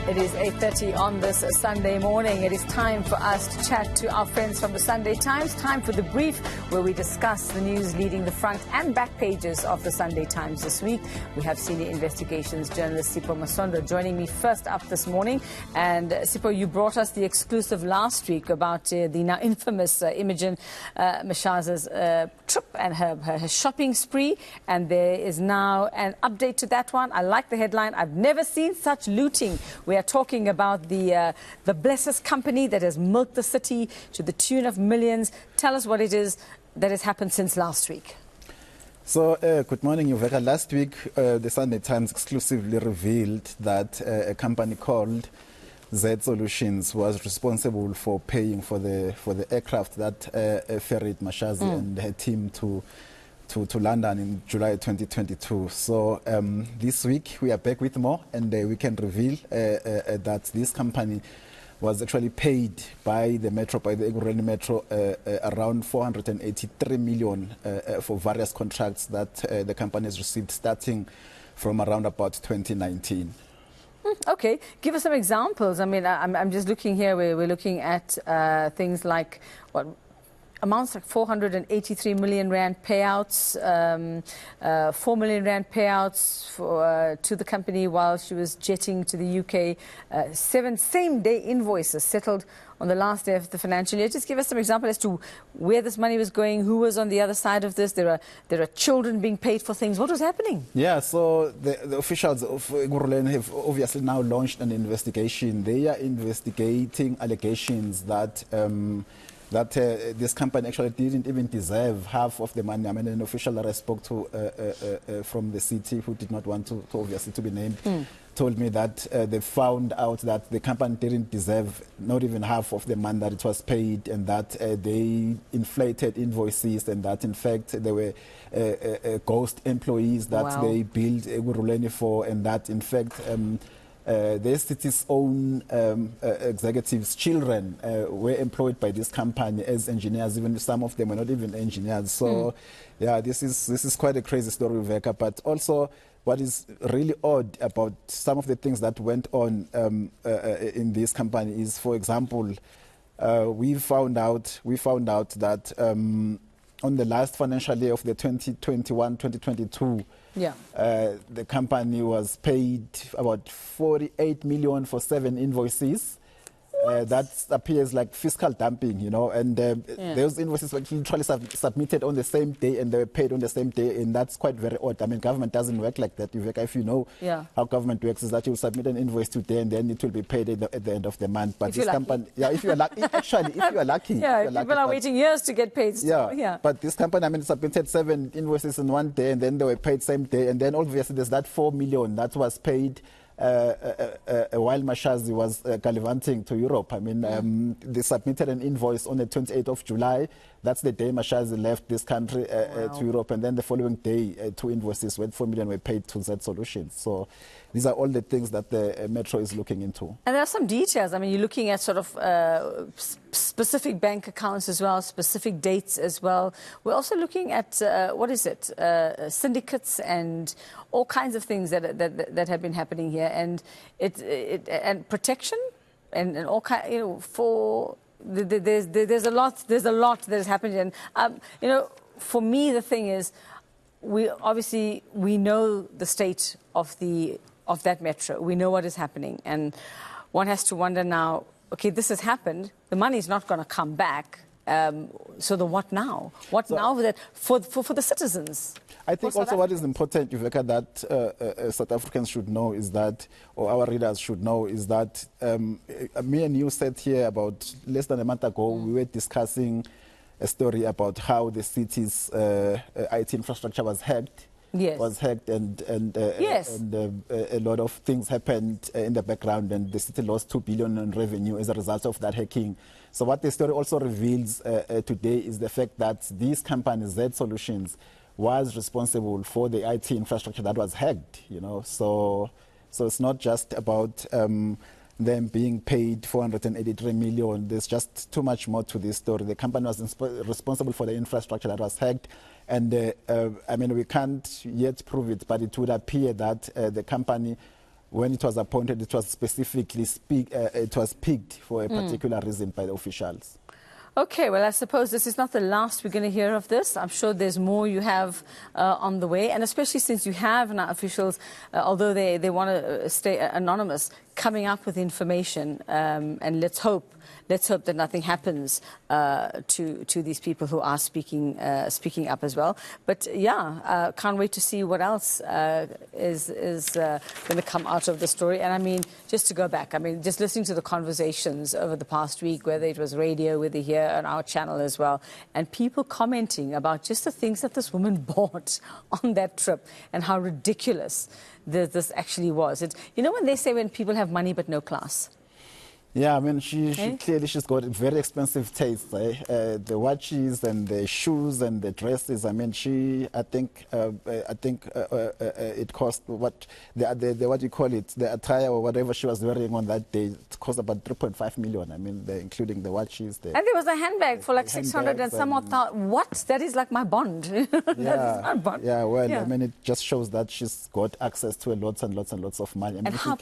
It is 8:30 on this Sunday morning. It is time for us to chat to our friends from the Sunday Times. Time for The Brief, where we discuss the news leading the front and back pages of the Sunday Times this week. We have senior investigations journalist Sipho Masondo joining me first up this morning. And Sipho, you brought us the exclusive last week about the now infamous Imogen Mashazi's trip and her shopping spree. And there is now an update to that one. I like the headline. I've never seen such looting. We are talking about the Blessers company that has milked the city to the tune of millions. Tell us what it is that has happened since last week. So, good morning, Uveka. Last week, the Sunday Times exclusively revealed that a company called XET Solutions was responsible for paying for the aircraft that ferried Mashazi and her team to London in July 2022. So this week we are back with more, and we can reveal that this company was actually paid by the Ekurhuleni Metro, around 483 million for various contracts that the company has received starting from around about 2019. Okay, give us some examples. I mean, I'm just looking here. We're looking at things like what amounts like 483 million rand payouts, 4 million rand payouts to the company while she was jetting to the UK, 7 same-day invoices settled on the last day of the financial year. Just give us some examples as to where this money was going, who was on the other side of this. There are children being paid for things. What was happening? Yeah, so the officials of Ekurhuleni have obviously now launched an investigation. They are investigating allegations that this company actually didn't even deserve half of the money. I mean, an official that I spoke to from the city, who did not want to obviously to be named, told me that they found out that the company didn't deserve not even half of the money that it was paid, and that they inflated invoices, and that in fact there were ghost employees that they billed Ekurhuleni for, and that in fact the city's own executives' children were employed by this company as engineers. Even some of them were not even engineers. So, yeah, this is quite a crazy story, Veka. But also, what is really odd about some of the things that went on in this company is, for example, we found out that on the last financial year of the 2021-2022. The company was paid about 48 million for 7 invoices. That appears like fiscal dumping, you know, and those invoices were literally submitted on the same day and they were paid on the same day, and that's quite very odd. I mean, government doesn't work like that. If you know how government works, is that you submit an invoice today and then it will be paid at the end of the month. But this company, if you are lucky, actually, if you are lucky. People are waiting years to get paid still. But this company, I mean, submitted 7 invoices in one day and then they were paid same day, and then obviously there's that 4 million that was paid while Mashazi was gallivanting to Europe. I mean, they submitted an invoice on the 28th of July. That's the day Mashazi left this country to Europe. And then the following day, 2 invoices worth 4 million were paid to XET Solutions. So these are all the things that the Metro is looking into. And there are some details. I mean, you're looking at sort of specific bank accounts as well, specific dates as well. We're also looking at, syndicates and all kinds of things that have been happening here. And and protection and all kind, you know, for there's a lot that has happened. And you know, for me the thing is, we know the state of that metro. We know what is happening, and one has to wonder now, okay, this has happened, the money is not going to come back, so the what now? What now for the citizens? I think also what is important, Uveka, that South Africans should know is that, or our readers should know, is that me and you sat here about less than a month ago, we were discussing a story about how the city's IT infrastructure was hacked. And a lot of things happened in the background, and the city lost 2 billion in revenue as a result of that hacking. So what the story also reveals today is the fact that these companies, XET Solutions, was responsible for the IT infrastructure that was hacked, you know. So it's not just about them being paid 483 million. There's just too much more to this story. The company was responsible for the infrastructure that was hacked. And I mean, we can't yet prove it, but it would appear that the company when it was appointed, it was specifically it was picked for a particular reason by the officials. Okay, well, I suppose this is not the last we're going to hear of this. I'm sure there's more you have on the way, and especially since you have now officials, although they want to stay anonymous, coming up with information, and let's hope that nothing happens to these people who are speaking up as well. But yeah, can't wait to see what else is going to come out of the story. And I mean, just to go back, I mean, just listening to the conversations over the past week, whether it was radio, whether here on our channel as well, and people commenting about just the things that this woman bought on that trip and how ridiculous this actually was. You know when they say when people have money but no class? Yeah, I mean, she clearly she's got very expensive taste. The watches and the shoes and the dresses. I mean, I think it cost what what you call it, the attire or whatever she was wearing on that day. It cost about 3.5 million. I mean, including the watches. And there was a handbag for like 600 and someone thought, what? That is like my bond. That is my bond. Yeah, well, I mean, it just shows that she's got access to lots and lots and lots of money. I mean, and how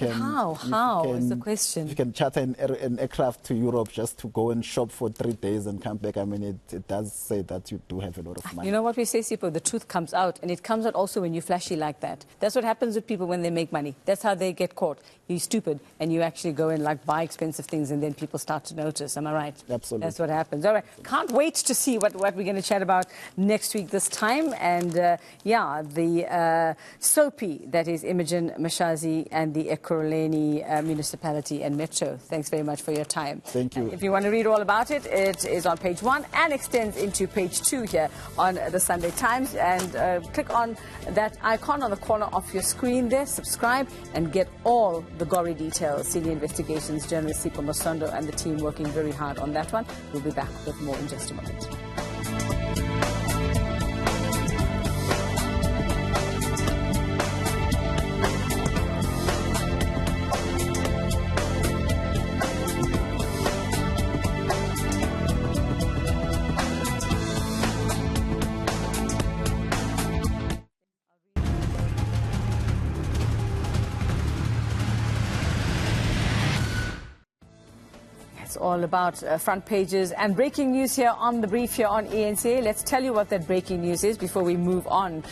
is the question? You can charter an aircraft to Europe just to go and shop for 3 days and come back. I mean, it does say that you do have a lot of money. You know what we say, Sipho? The truth comes out, and it comes out also when you're flashy like that. That's what happens with people when they make money. That's how they get caught. You're stupid, and you actually go and like buy expensive things, and then people start to notice. Am I right? Absolutely. That's what happens. All right. Can't wait to see what we're going to chat about next week this time. And yeah, the SOPI, that is Imogen, Mashazi, and the Ekurhuleni municipality and Metro. Thanks very much for your time. Thank you. If you want to read all about it, it is on page 1 and extends into page 2 here on the Sunday Times. And click on that icon on the corner of your screen there, subscribe, and get all the gory details. Senior investigations journalist Sipho Masondo and the team working very hard on that one. We'll be back with more in just a moment. All about front pages and breaking news here on the brief here on eNCA. Let's tell you what that breaking news is before we move on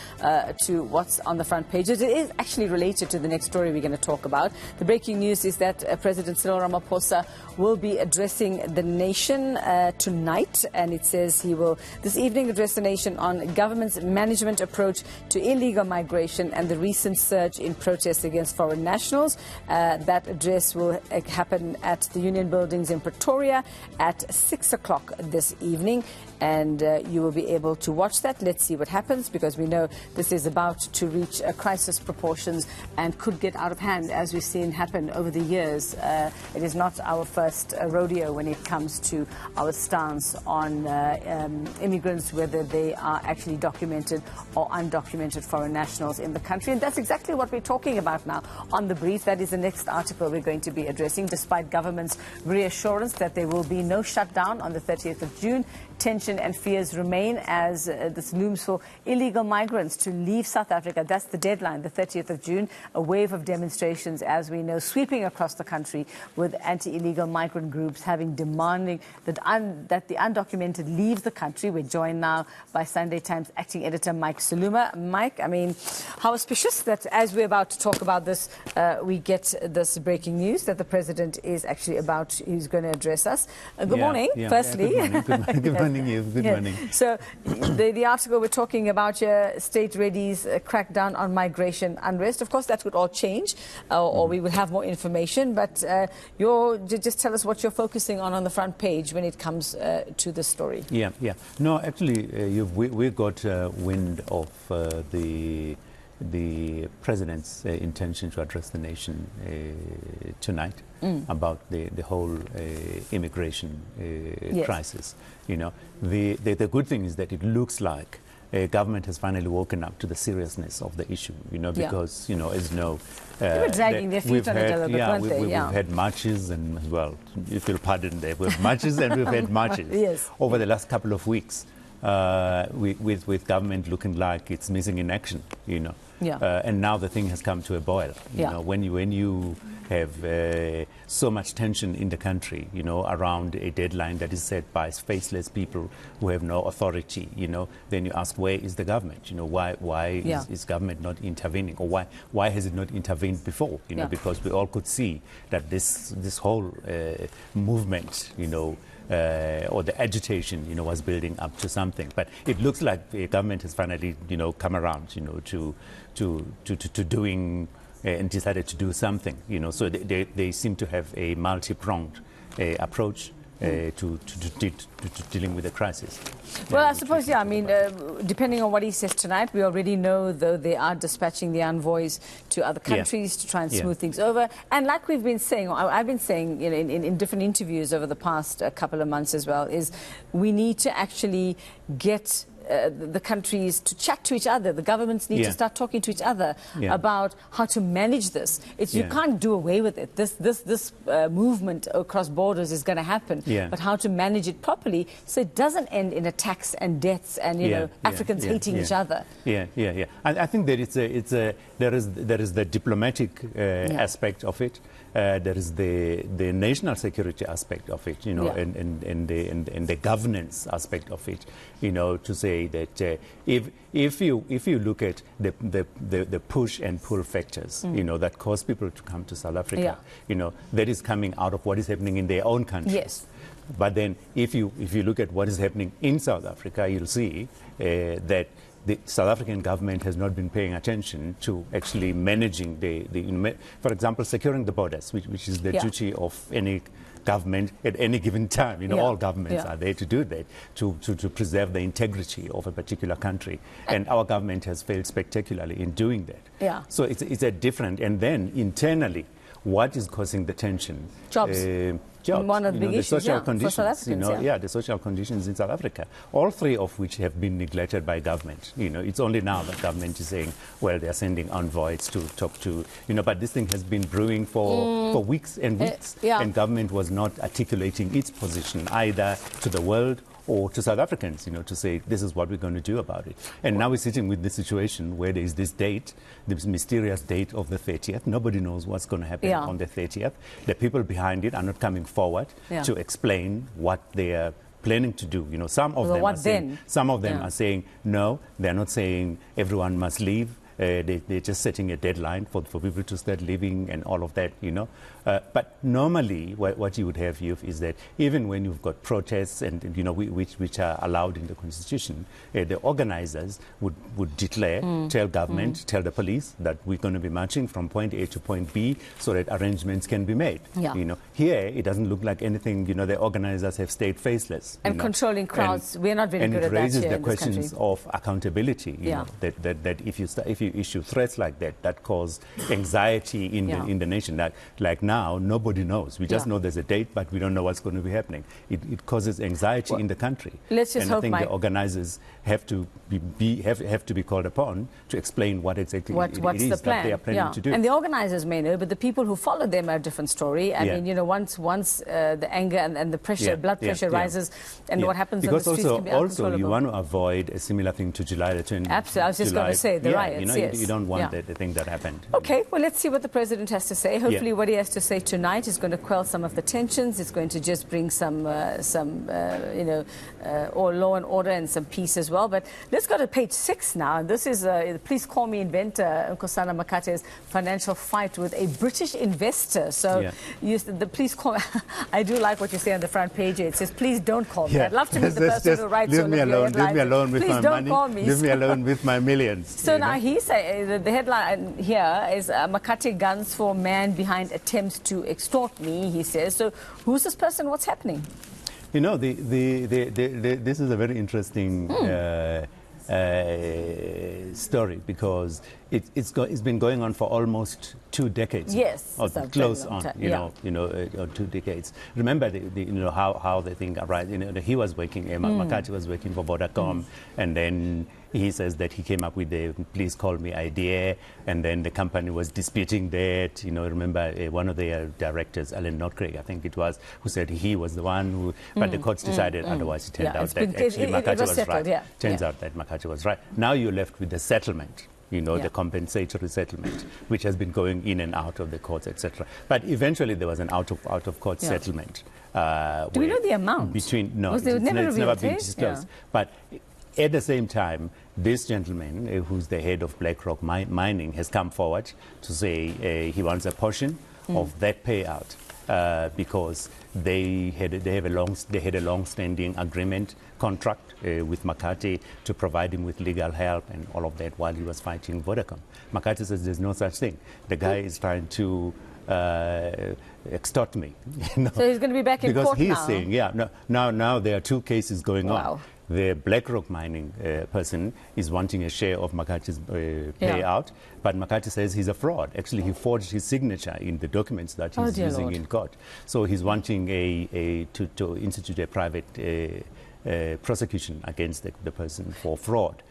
to what's on the front pages. It is actually related to the next story we're going to talk about. The breaking news is that President Cyril Ramaphosa will be addressing the nation tonight, and it says he will this evening address the nation on government's management approach to illegal migration and the recent surge in protests against foreign nationals. That address will happen at the Union Buildings in Pretoria at 6 o'clock this evening, and you will be able to watch that. Let's see what happens, because we know this is about to reach crisis proportions and could get out of hand, as we've seen happen over the years. It is not our first rodeo when it comes to our stance on immigrants, whether they are actually documented or undocumented foreign nationals in the country. And that's exactly what we're talking about now on the brief. That is the next article we're going to be addressing. Despite government's reassurance that there will be no shutdown on the 30th of June, tension and fears remain as this looms for illegal migrants to leave South Africa. That's the deadline, the 30th of June. A wave of demonstrations, as we know, sweeping across the country, with anti-illegal migrant groups demanding that the undocumented leave the country. We're joined now by Sunday Times acting editor Mike Siluma. Mike, I mean, how auspicious that as we're about to talk about this, we get this breaking news that the president is actually he's going to address us. Good morning, firstly. Good morning, Eve. Good morning. So the article we're talking about here, state readies crackdown on migration unrest. Of course, that could all change, or we will have more information. But just tell us what you're focusing on the front page when it comes to this story. Yeah. No, actually, we got wind of the president's intention to address the nation tonight about the whole immigration crisis. You know, the good thing is that it looks like government has finally woken up to the seriousness of the issue. You know, because you know, as you know, they were dragging their feet on it a little bit, weren't they? We've had marches, and well, if you'll pardon, there were marches, and we've had marches over the last couple of weeks. With government looking like it's missing in action, you know. And now the thing has come to a boil. You know, when you have so much tension in the country, you know, around a deadline that is set by faceless people who have no authority, you know, then you ask, where is the government? You know, why is government not intervening? Or why has it not intervened before? You know, because we all could see that this whole movement, you know, or the agitation, you know, was building up to something. But it looks like the government has finally, you know, come around, you know, to doing and decided to do something, you know. So they seem to have a multi-pronged approach to dealing with the crisis. Well, I suppose, I mean, depending on what he says tonight, we already know, though, they are dispatching the envoys to other countries to try and smooth things over. And like we've been saying, or I've been saying, you know, in different interviews over the past couple of months as well, is we need to actually get the countries to chat to each other. The governments need to start talking to each other about how to manage this. You can't do away with it. This movement across borders is going to happen, but how to manage it properly so it doesn't end in attacks and deaths and you know Africans hating each other. I think that there is the diplomatic aspect of it. There is the national security aspect of it, you know, and the governance aspect of it, you know, to say that if you look at the push and pull factors, you know, that cause people to come to South Africa, you know, that is coming out of what is happening in their own country. Yes. But then if you look at what is happening in South Africa, you'll see that the South African government has not been paying attention to actually managing for example, securing the borders, which is the duty of any government at any given time. You know, all governments are there to do that, to preserve the integrity of a particular country. And our government has failed spectacularly in doing that. So it's a different, and then internally, what is causing the tension? Jobs. One of the big issues, the social conditions, for South Africans, the social conditions in South Africa, all three of which have been neglected by government. You know, it's only now that government is saying, well, they're sending envoys to talk to, you know, but this thing has been brewing for weeks and weeks, and government was not articulating its position either to the world or to South Africans, you know, to say this is what we're going to do about it. And now we're sitting with this situation where there is this date, this mysterious date of the 30th. Nobody knows what's going to happen on the 30th. The people behind it are not coming forward to explain what they are planning to do. You know, some of them are saying no. They're not saying everyone must leave. They're just setting a deadline for people to start living and all of that, you know. But normally what you would have is that even when you've got protests and you know, which are allowed in the Constitution, the organizers would declare, tell government, tell the police that we're going to be marching from point A to point B so that arrangements can be made. You know, here it doesn't look like anything. You know, the organizers have stayed faceless. And controlling crowds, we're not very good at that. And it raises the questions of accountability. You know, that if you issue threats like that, that cause anxiety in the nation. Like now, nobody knows. We just know there's a date, but we don't know what's going to be happening. It causes anxiety in the country. Let's just hope, I think Mike, the organizers have to be called upon to explain what exactly it is that they are planning to do. And the organizers may know, but the people who follow them are a different story. I mean, you know, once the anger and the pressure, blood pressure rises, and what happens because on the streets can be uncontrollable. Also, you want to avoid a similar thing to July the 20th. Absolutely. I was just going to say, the riots, you know, you don't want the thing that happened. Okay, well, let's see what the president has to say. Hopefully what he has to say tonight is going to quell some of the tensions. It's going to just bring some you know, or law and order and some peace as well. But let's go to page 6 now. And this is the Please Call Me inventor, Nkosana Makate's financial fight with a British investor. So the Please Call Me. I do like what you say on the front page. It says, please don't call me. I'd love to meet the person who writes leave me alone. Leave me alone with my money. Call me. Leave me alone with my millions. So now he say the headline here is Makate guns for man behind attempts to extort me, he says. So who's this person? What's happening? You know, this is a very interesting story because it's been going on for almost 2 decades. Yes, or close on, you know, 2 decades. Remember, you know how the thing arrived. You know, he was working. Makate was working for Vodacom, and then he says that he came up with the Please Call Me idea, and then the company was disputing that. You know, remember one of their directors, Alan Notcraig, I think it was, who said he was the one who, but the courts decided otherwise. It turned out that actually Makate was right. Turns out that Makate was right. Now you're left with the settlement. the compensatory settlement, which has been going in and out of the courts, etc. But eventually there was an out-of-court settlement. Do we know the amount? It's never been disclosed. But at the same time, this gentleman, who's the head of BlackRock Mining, has come forward to say he wants a portion of that payout because they had a long-standing agreement contract with Makate to provide him with legal help and all of that while he was fighting Vodacom. Makate says there's no such thing. The guy is trying to extort me. So he's going to be back in court now? Because he's saying, now there are two cases going on. The BlackRock Mining person is wanting a share of Makate's payout, but Makate says he's a fraud. Actually, he forged his signature in the documents that he's using in court. So he's wanting to institute a private prosecution against the person for fraud.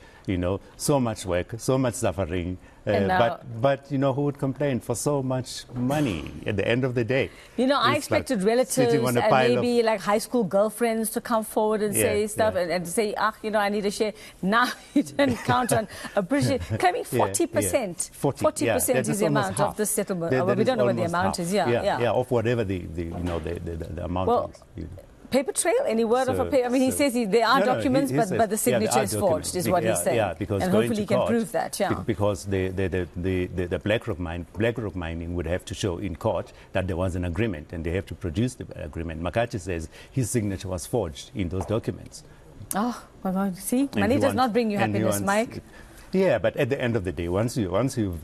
So much work, so much suffering, but who would complain for so much money at the end of the day? I expected relatives and maybe like high school girlfriends to come forward and say stuff and say, I need a share. Now you don't count on claiming 40%. 40% is the amount of the settlement. We don't know what the amount is. Of whatever the amount is. Paper trail? Any word of a paper? I mean, he says there are documents, but the signature is forged, is what he's saying. Yeah, because and hopefully he can prove that. Because the BlackRock Mining would have to show in court that there was an agreement, and they have to produce the agreement. Makate says his signature was forged in those documents. Oh my God! See, money does not bring you happiness, Mike. Yeah, but at the end of the day, once you've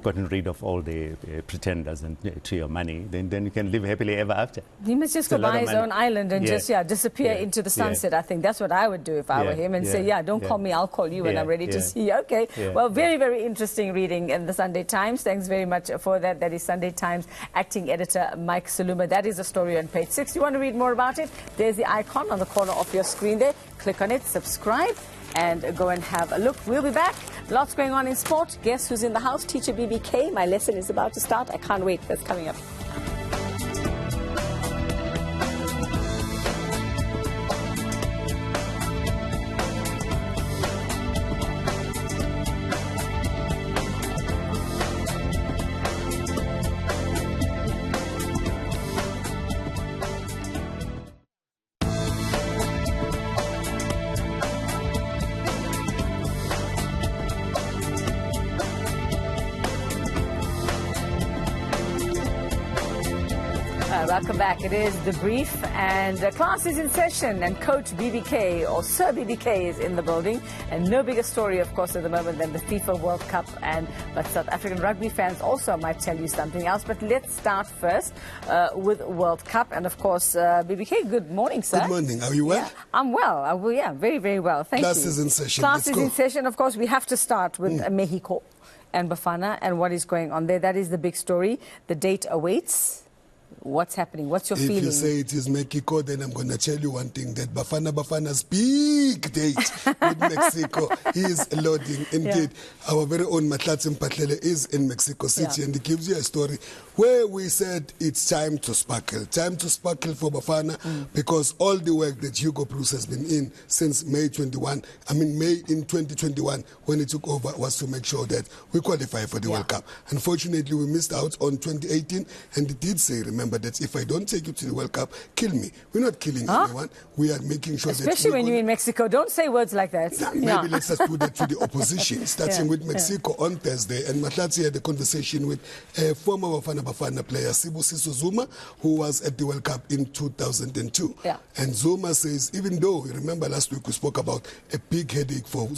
gotten rid of all the pretenders and to your money, then you can live happily ever after. He must just go buy his own island and just disappear into the sunset. I think that's what I would do if I were him, and say, don't call me, I'll call you when I'm ready to see you. Okay. Well, very, very interesting reading in the Sunday Times. Thanks very much for that. That is Sunday Times acting editor Mike Siluma. That is a story on page 6. You want to read more about it? There's the icon on the corner of your screen there. Click on it, subscribe, and go and have a look. We'll be back. Lots going on in sport. Guess who's in the house? Teacher BBK. My lesson is about to start. I can't wait. That's coming up. Welcome back. It is The Brief, and class is in session, and Coach BBK, or Sir BBK, is in the building. And no bigger story, of course, at the moment than the FIFA World Cup, but South African rugby fans also might tell you something else. But let's start first with World Cup. And, of course, BBK, good morning, sir. Good morning. Are you well? Yeah, I'm well. Very, very well. Thank you. Class is in session. Class is in session. Of course, we have to start with Mexico and Bafana and what is going on there. That is the big story. The date awaits. What's happening? What's your feeling? If you say it is Mexico, then I'm going to tell you one thing, that Bafana's big date with Mexico is loading. Indeed, our very own Matlatsi Mpatlele is in Mexico City, and it gives you a story where we said it's time to sparkle. Time to sparkle for Bafana, because all the work that Hugo Bruce has been in since May in 2021, when he took over, was to make sure that we qualify for the World Cup. Unfortunately, we missed out on 2018, and he did say, remember, that if I don't take you to the World Cup, kill me. We're not killing anyone. We are making sure especially when you're in Mexico. Don't say words like that. Maybe let's just put that to the opposition, starting with Mexico on Thursday. And Matlatsi had a conversation with a former Bafana player, Sipho Masondo, who was at the World Cup in 2002. And Zuma says, even though, remember last week we spoke about a big headache for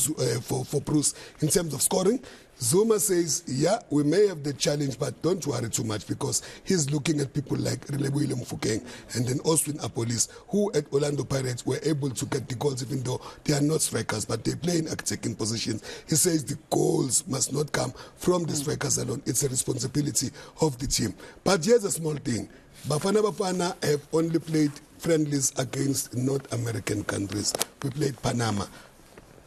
Bruce in terms of scoring, Zuma says, we may have the challenge, but don't worry too much, because he's looking at people like Relebohile Mofokeng and then Austin Apolis, who at Orlando Pirates were able to get the goals, even though they are not strikers, but they play in attacking positions. He says the goals must not come from the strikers alone. It's a responsibility of the team. But here's a small thing. Bafana have only played friendlies against North American countries. We played Panama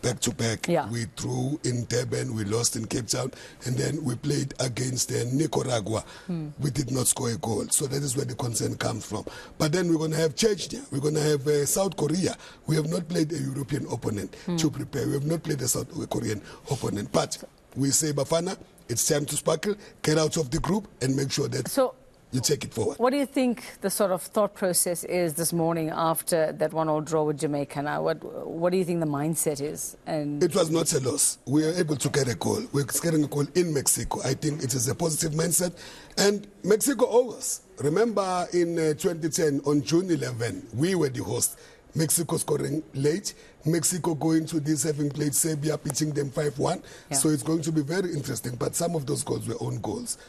back-to-back. We drew in Durban, we lost in Cape Town, and then we played against Nicaragua. We did not score a goal. So that is where the concern comes from. But then we're going to have Chechnya, we're going to have South Korea. We have not played a European opponent to prepare. We have not played a South Korean opponent. But we say, Bafana, it's time to sparkle, get out of the group and make sure that you take it forward. What do you think the sort of thought process is this morning after that 1-1 draw with Jamaica now? What do you think the mindset is? And it was not a loss. We were able to get a goal. We're getting a goal in Mexico. I think it is a positive mindset. And Mexico always. Remember in 2010, on June 11, we were the host. Mexico scoring late. Mexico going to this, having played Serbia, beating them 5-1. Yeah. So it's going to be very interesting. But some of those goals were own goals.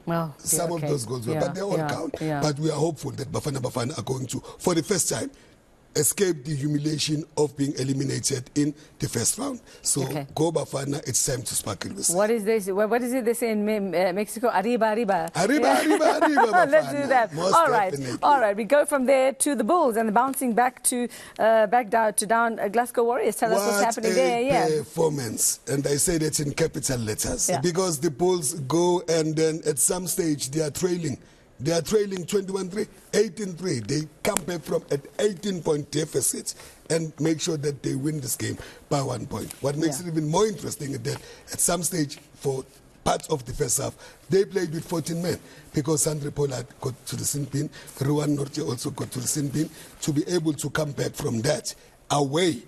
Well, some of those goals were, but they all count. Yeah. But we are hopeful that Bafana are going to, for the first time, escape the humiliation of being eliminated in the first round. So go Bafana, it's time to sparkle. What is this? What is it they say in Mexico? Arriba, arriba. Arriba, arriba, arriba, Bafana. Let's do that. Most all right. definitely. All right. We go from there to the Bulls and bouncing back to down Glasgow Warriors. Tell us what's happening there. Yeah. Performance. And I say that in capital letters. Because the Bulls go and then at some stage they are trailing. They are trailing 21-3, 18-3. They come back from an 18-point deficit and make sure that they win this game by 1 point. What makes it even more interesting is that at some stage, for part of the first half, they played with 14 men because Andre Pollard got to the sin bin, Ruan Norte also got to the sin bin. To be able to come back from that away,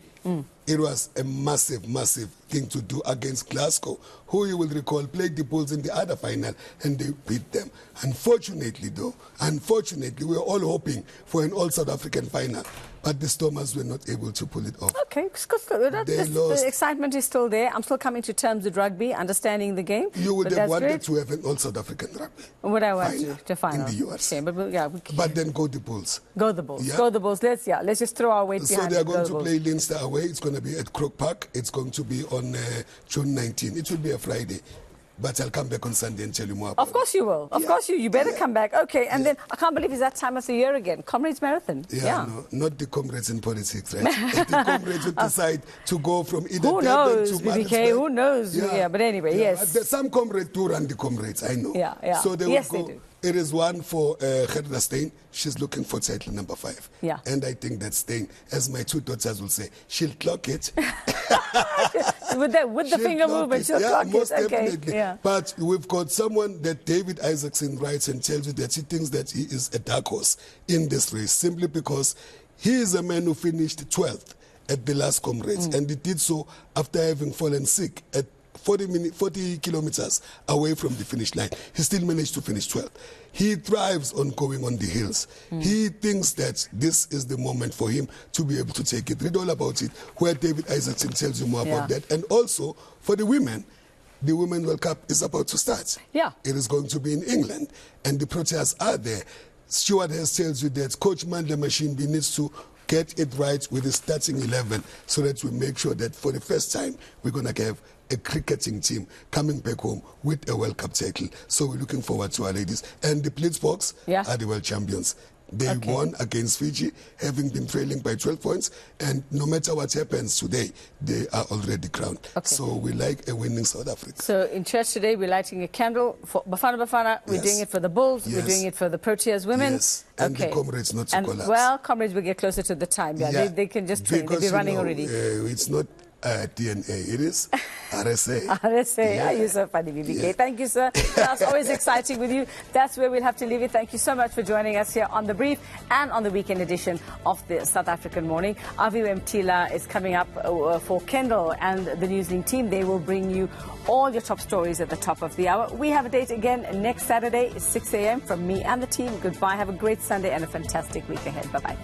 it was a massive, massive thing to do against Glasgow, who you will recall played the Bulls in the other final and they beat them. Unfortunately, we were all hoping for an all-South African final, but the Stormers were not able to pull it off. Okay, the excitement is still there. I'm still coming to terms with rugby, understanding the game. You would have wanted to have an all-South African rugby. Would I want to final? In the US. Okay, but then go the Bulls. Go the Bulls. Yeah. Go the Bulls. Let's just throw our weight behind. So they are going to play Leinster away. It's going to be at Croke Park. It's going to be on June 19. It will be a Friday. But I'll come back on Sunday and tell you more about it. Of course you will. Of course you better come back. Okay, and then I can't believe it's that time of the year again. Comrades Marathon. No, not the comrades in politics, right? The comrades would decide to go from either Who knows, BBK, who knows? Yeah, but anyway, yes. Some comrades do run the comrades, I know. Yeah. So they would go. They do. It is one for Gerda Steyn. She's looking for title number 5. Yeah. And I think that Steyn, as my 2 daughters will say, she'll clock it. with the finger movement, she'll clock most it. Okay. Definitely. Yeah. But we've got someone that David Isaacson writes and tells you that he thinks that he is a dark horse in this race, simply because he is a man who finished 12th at the last Comrades, and he did so after having fallen sick at 40 kilometers away from the finish line. He still managed to finish 12th. He thrives on going on the hills. He thinks that this is the moment for him to be able to take it. Read all about it, where David Isaacson tells you more about that. And also, for the Women's World Cup is about to start. Yeah. It is going to be in England, and the Proteas are there. Stuart has tells you that Coach Mandla Mashimbi needs to get it right with the starting 11 so that we make sure that for the first time we're going to have a cricketing team coming back home with a World Cup title. So we're looking forward to our ladies. And the Blitzboks are the world champions. They won against Fiji, having been trailing by 12 points. And no matter what happens today, they are already crowned. So we like a winning South Africa. So in church today, we're lighting a candle for Bafana. We're doing it for the Bulls. We're doing it for the Proteas women. And the Comrades not to collapse. Well, Comrades will get closer to the time. They can just train. They'll be running already. It's not DNA, it is RSA. RSA, you're so funny, BBK. Thank you, sir. That's always exciting with you. That's where we'll have to leave it. Thank you so much for joining us here on The Brief and on the weekend edition of the South African Morning. Aviu Mtila is coming up for Kendall and the Newslink team. They will bring you all your top stories at the top of the hour. We have a date again next Saturday, 6 a.m. from me and the team. Goodbye. Have a great Sunday and a fantastic week ahead. Bye-bye.